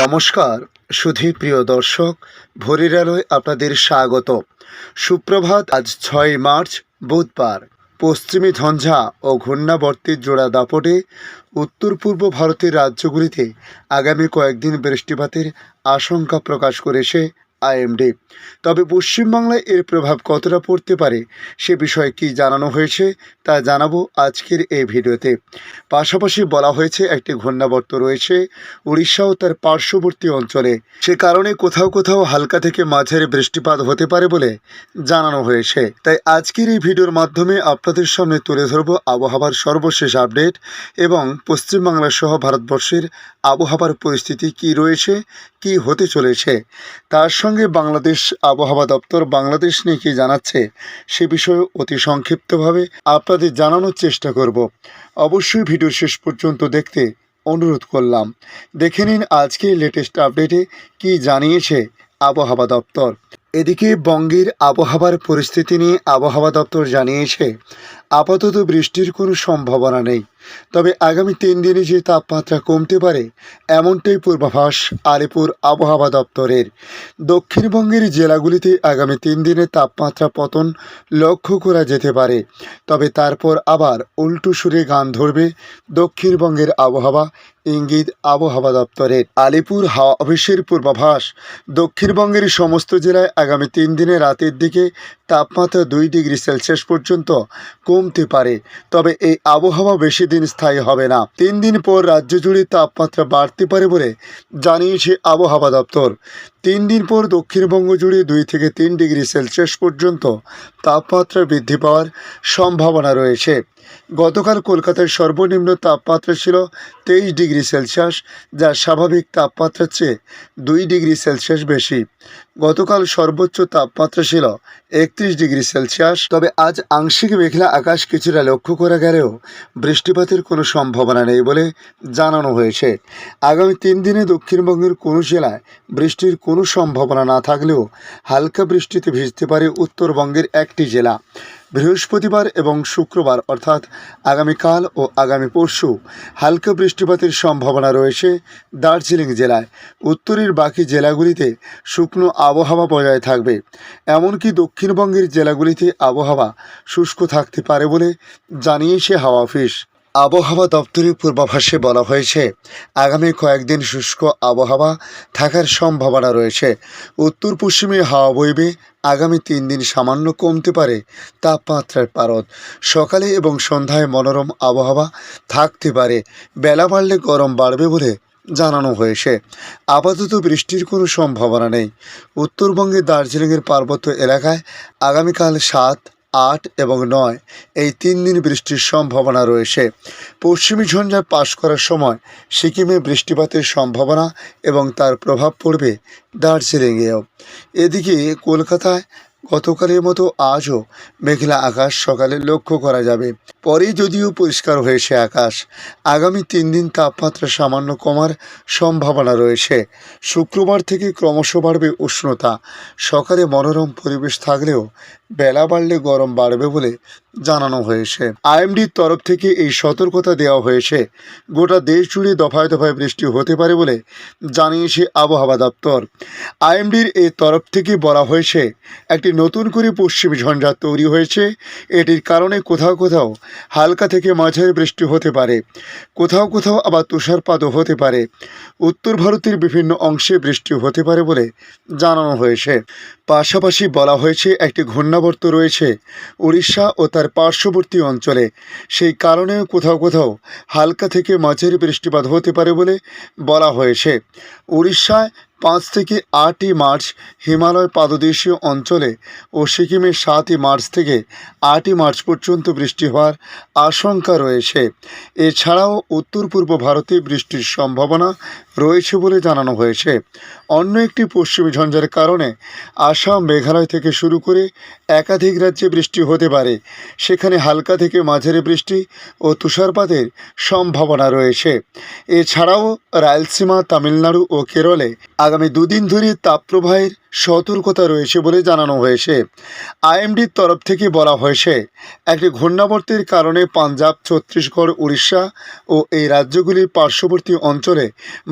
নমস্কার সুধী প্রিয় দর্শক, ভোরের আলোয় আপনাদের স্বাগত। সুপ্রভাত। আজ 6 মার্চ বুধবার। পশ্চিমী ঝঞ্ঝা ও ঘূর্ণাবর্তের জোড়া দাপটে উত্তর পূর্ব ভারতের রাজ্যগুলিতে আগামী কয়েকদিন বৃষ্টিপাতের আশঙ্কা প্রকাশ করেছে আইএমডি। তবে পশ্চিমবাংলায় এর প্রভাব কতটা পড়তে পারে সে বিষয়ে কি জানানো হয়েছে তা জানাবো আজকের এই ভিডিওতে। পাশাপাশি বলা হয়েছে একটি ঘূর্ণাবর্ত রয়েছে উড়িষ্যা ও তার পার্শ্ববর্তী অঞ্চলে, সে কারণে কোথাও কোথাও হালকা থেকে মাঝারি বৃষ্টিপাত হতে পারে বলে জানানো হয়েছে। তাই আজকের এই ভিডিওর মাধ্যমে আপনাদের সামনে তুলে ধরব আবহাওয়ার সর্বশেষ আপডেট এবং পশ্চিমবাংলা সহ ভারতবর্ষের আবহাওয়ার পরিস্থিতি কি রয়েছে, কি হতে চলেছে। তার সঙ্গে বাংলাদেশ আবহাওয়া দপ্তর বাংলাদেশ নিয়ে কি জানাচ্ছে সে বিষয়ে অতি সংক্ষিপ্তভাবে আপনাদের জানানোর চেষ্টা করব। অবশ্যই ভিডিও শেষ পর্যন্ত দেখতে অনুরোধ করলাম। দেখে নিন আজকের লেটেস্ট আপডেটে কি জানিয়েছে আবহাওয়া দপ্তর। এদিকে বঙ্গের আবহাওয়ার পরিস্থিতি নিয়ে আবহাওয়া দপ্তর জানিয়েছে আপাতত বৃষ্টির কোনো সম্ভাবনা নেই, তবে আগামী 3 দিনে যে তাপমাত্রা কমতে পারে এমনটাই পূর্বাভাস আলিপুর আবহাওয়া দপ্তরের। দক্ষিণবঙ্গের জেলাগুলিতে আগামী 3 দিনে তাপমাত্রা পতন লক্ষ্য করা যেতে পারে, তবে তারপর আবার উল্টো সুরে গান ধরবে দক্ষিণবঙ্গের আবহাওয়া, ইঙ্গিত আবহাওয়া দপ্তরের। আলিপুর হাওয়া অফিসের পূর্বাভাস, দক্ষিণবঙ্গের সমস্ত জেলায় আগামী 3 দিনে রাতের দিকে তাপমাত্রা 2 ডিগ্রি সেলসিয়াস পর্যন্ত কমতে পারে, তবে এই আবহাওয়া বেশি দিন স্থায়ী হবে না। 3 দিন পর রাজ্য জুড়ে তাপমাত্রা বাড়তে পারে বলে জানিয়েছে আবহাওয়া দপ্তর। 3 দিন পর দক্ষিণবঙ্গ জুড়ে 2 থেকে 3 ডিগ্রি সেলসিয়াস পর্যন্ত তাপমাত্রা বৃদ্ধি পাওয়ার সম্ভাবনা রয়েছে। গতকাল কলকাতার সর্বনিম্ন তাপমাত্রা ছিল 23 ডিগ্রি সেলসিয়াস, যা স্বাভাবিক তাপমাত্রার চেয়ে 2 ডিগ্রি সেলসিয়াস বেশি। গতকাল সর্বোচ্চ তাপমাত্রা ছিল 31 ডিগ্রি সেলসিয়াস। তবে আজ আংশিক মেঘলা আকাশ কিছুটা লক্ষ্য করা গেলেও বৃষ্টিপাতের কোনো সম্ভাবনা নেই বলে জানানো হয়েছে। আগামী 3 দিনে দক্ষিণবঙ্গের কোনো জেলায় বৃষ্টির কোনো সম্ভাবনা না থাকলেও হালকা বৃষ্টিতে ভিজতে পারে উত্তরবঙ্গের একটি জেলা। বৃহস্পতিবার এবং শুক্রবার অর্থাৎ আগামীকাল ও আগামী পরশু হালকা বৃষ্টিপাতের সম্ভাবনা রয়েছে দার্জিলিং জেলায়। উত্তরের বাকি জেলাগুলিতে শুকনো আবহাওয়া বজায় থাকবে, এমনকি দক্ষিণবঙ্গের জেলাগুলিতে আবহাওয়া শুষ্ক থাকতে পারে বলে জানিয়েছে হাওয়া অফিস। আবহাওয়া দপ্তরের পূর্বাভাসে বলা হয়েছে আগামী কয়েকদিন শুষ্ক আবহাওয়া থাকার সম্ভাবনা রয়েছে। উত্তর পশ্চিমে হাওয়া বইবে। আগামী 3 দিন সামান্য কমতে পারে তাপমাত্রার পারদ। সকালে এবং সন্ধ্যায় মনোরম আবহাওয়া থাকতে পারে, বেলা বাড়লে গরম বাড়বে বলে জানানো হয়েছে। আপাতত বৃষ্টির কোনো সম্ভাবনা নেই। উত্তরবঙ্গে দার্জিলিংয়ের পার্বত্য এলাকায় আগামীকাল 7, 8 এবং 9 এই 3 দিন বৃষ্টির সম্ভাবনা রয়েছে। পশ্চিমী ঝঞ্ঝা পাস করার সময় সিকিমে বৃষ্টিপাতের সম্ভাবনা এবং তার প্রভাব পড়বে দার্জিলিংয়েও। এদিকে কলকাতায় গতকালের মতো আজও মেঘলা আকাশ সকালে লক্ষ্য করা যাবে, পরে যদিও পরিষ্কার হয়েছে আকাশ। আগামী 3 দিন তাপমাত্রা সামান্য কমার সম্ভাবনা রয়েছে। শুক্রবার থেকে ক্রমশ বাড়বে উষ্ণতা। সকালে মনোরম পরিবেশ থাকলেও বেলা বাড়লে গরম বাড়বে বলে জানানো হয়েছে। আইএমডির তরফ থেকে এই সতর্কতা দেওয়া হয়েছে গোটা দেশ জুড়ে দফায় দফায় বৃষ্টি হতে পারে বলে জানিয়েছে আবহাওয়া দপ্তর। আইএমডির এই তরফ থেকে বলা হয়েছে একটি নতুন করে পশ্চিমী ঝঞ্ঝা তৈরি হয়েছে। এটির কারণে কোথাও কোথাও হালকা থেকে মাঝারি বৃষ্টি হতে পারে, কোথাও কোথাও আবার তুষারপাতও হতে পারে। উত্তর ভারতের বিভিন্ন অংশে বৃষ্টি হতে পারে বলে জানানো হয়েছে। পাশাপাশি বলা হয়েছে একটি ঘূর্ণাবর্ত রয়েছে উড়িষ্যা ও তার পার্শ্ববর্তী অঞ্চলে, সেই কারণেও কোথাও কোথাও হালকা থেকে মাঝারি বৃষ্টিপাত হতে পারে বলে বলা হয়েছে। উড়িষ্যায় 5 থেকে 8ই মার্চ হিমালয় পাদদেশীয় অঞ্চলে ও সিকিমে 7ই মার্চ থেকে 8ই মার্চ পর্যন্ত বৃষ্টি হওয়ার আশঙ্কা রয়েছে। এছাড়াও উত্তর পূর্ব ভারতে বৃষ্টির সম্ভাবনা রয়েছে বলে জানানো হয়েছে। অন্য একটি পশ্চিমী ঝঞ্ঝার কারণে আসাম, মেঘালয় থেকে শুরু করে একাধিক রাজ্যে বৃষ্টি হতে পারে, সেখানে হালকা থেকে মাঝারি বৃষ্টি ও তুষারপাতের সম্ভাবনা রয়েছে। এছাড়াও রায়লসীমা, তামিলনাড়ু ও কেরলে আগামী দুদিন ধরে তাপপ্রবাহের সতর্কতা রয়েছে বলে জানানো হয়েছে। আইএমডির তরফ থেকে বলা হয়েছে, একটি ঘূর্ণাবর্তের কারণে পাঞ্জাব, ছত্তিশগড়, উড়িষ্যা ও এই রাজ্যগুলির পার্শ্ববর্তী অঞ্চলে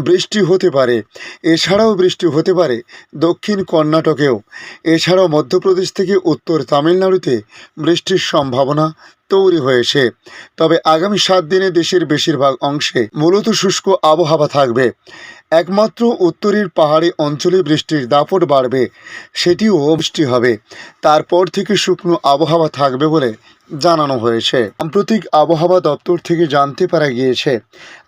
বৃষ্টি হতে পারে। এছাড়াও বৃষ্টি হতে পারে দক্ষিণ কর্ণাটকেও। এছাড়াও মধ্যপ্রদেশ থেকে উত্তর তামিলনাড়ুতে বৃষ্টির সম্ভাবনা তৈরি হয়েছে। তবে আগামী 7 দিনে দেশের বেশিরভাগ অংশে মূলত শুষ্ক আবহাওয়া থাকবে। একমাত্র উত্তরের পাহাড়ি অঞ্চলে বৃষ্টির দাপট বাড়বে, সেটিও বৃষ্টি হবে। তারপর থেকে শুকনো আবহাওয়া থাকবে বলে জানানো হয়েছে। সাম্প্রতিক আবহাওয়া দপ্তর থেকে জানতে পারা গিয়েছে,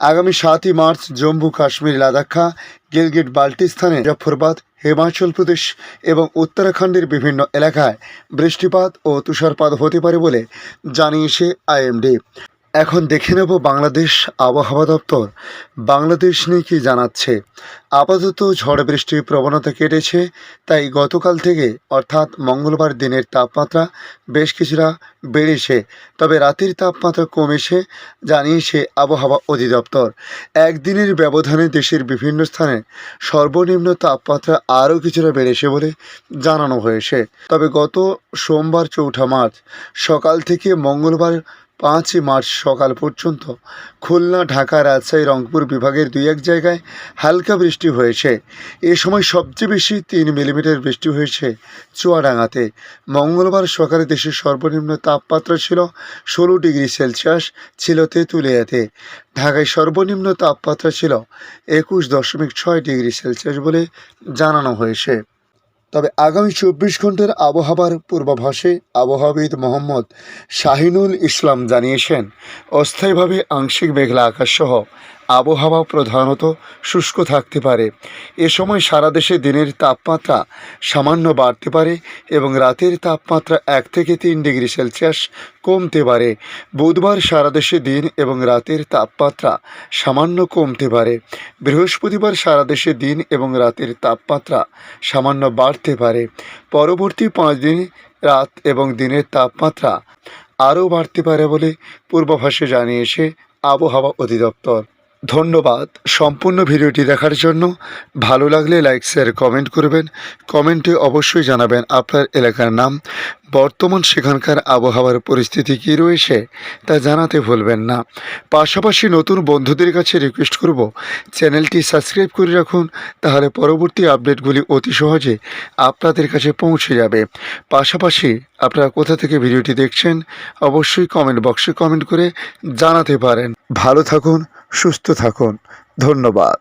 আগামী 7ই মার্চ জম্মু কাশ্মীর, লাদাখা, গিলগিট বাল্টিস্তানে, মুজফ্ফরবাদ, হিমাচল প্রদেশ এবং উত্তরাখণ্ডের বিভিন্ন এলাকায় বৃষ্টিপাত ও তুষারপাত হতে পারে বলে জানিয়েছে আইএমডি। এখন দেখে নেব বাংলাদেশ আবহাওয়া দপ্তর বাংলাদেশ নিয়ে কী জানাচ্ছে। আপাতত ঝড় বৃষ্টির প্রবণতা কেটেছে, তাই গতকাল থেকে অর্থাৎ মঙ্গলবার দিনের তাপমাত্রা বেশ কিছুটা বেড়েছে, তবে রাতের তাপমাত্রা কমেছে জানিয়েছে আবহাওয়া অধিদপ্তর। একদিনের ব্যবধানে দেশের বিভিন্ন স্থানে সর্বনিম্ন তাপমাত্রা আরও কিছুটা বেড়েছে বলে জানানো হয়েছে। তবে গত সোমবার 4 মার্চ সকাল থেকে মঙ্গলবার 5 মার্চ সকাল পর্যন্ত খুলনা, ঢাকা, রাজশাহী, রংপুর বিভাগের 2-1 জায়গায় হালকা বৃষ্টি হয়েছে। এ সময় সবচেয়ে বেশি 3 মিলিমিটার বৃষ্টি হয়েছে চুয়াডাঙ্গাতে। মঙ্গলবার সকালে দেশের সর্বনিম্ন তাপমাত্রা ছিল 16 ডিগ্রি সেলসিয়াস, ছিল তেঁতুলিয়াতে। ঢাকায় সর্বনিম্ন তাপমাত্রা ছিল 21.6 ডিগ্রি সেলসিয়াস বলে জানানো হয়েছে। তবে আগামী 24 ঘন্টার আবহাওয়ার পূর্বাভাসে আবহাওয়াবিদ মোহাম্মদ শাহিনুল ইসলাম জানিয়েছেন, অস্থায়ীভাবে আংশিক মেঘলা আকাশসহ আবহাওয়া প্রধানত শুষ্ক থাকতে পারে। এ সময় সারা দেশে দিনের তাপমাত্রা সামান্য বাড়তে পারে এবং রাতের তাপমাত্রা 1 থেকে 3 ডিগ্রি সেলসিয়াস কমতে পারে। বুধবার সারা দেশে দিন এবং রাতের তাপমাত্রা সামান্য কমতে পারে। বৃহস্পতিবার সারা দেশে দিন এবং রাতের তাপমাত্রা সামান্য বাড়তে পারে। পরবর্তী 5 দিন রাত এবং দিনের তাপমাত্রা আরও বাড়তে পারে বলে পূর্বাভাসে জানিয়েছে আবহাওয়া অধিদপ্তর। ধন্যবাদ সম্পূর্ণ ভিডিওটি দেখার জন্য। ভালো লাগলে লাইক, শেয়ার, কমেন্ট করবেন। কমেন্টে অবশ্যই জানাবেন আপনার এলাকার নাম, বর্তমান সেখানকার আবহাওয়ার পরিস্থিতি কী রয়েছে তা জানাতে ভুলবেন না। পাশাপাশি নতুন বন্ধুদের কাছে রিকোয়েস্ট করব, চ্যানেলটি সাবস্ক্রাইব করে রাখুন, তাহলে পরবর্তী আপডেটগুলি অতি সহজে আপনাদের কাছে পৌঁছে যাবে। পাশাপাশি আপনারা কোথা থেকে ভিডিওটি দেখছেন অবশ্যই কমেন্ট বক্সে কমেন্ট করে জানাতে পারেন। ভালো থাকুন, সুস্থ থাকুন। ধন্যবাদ।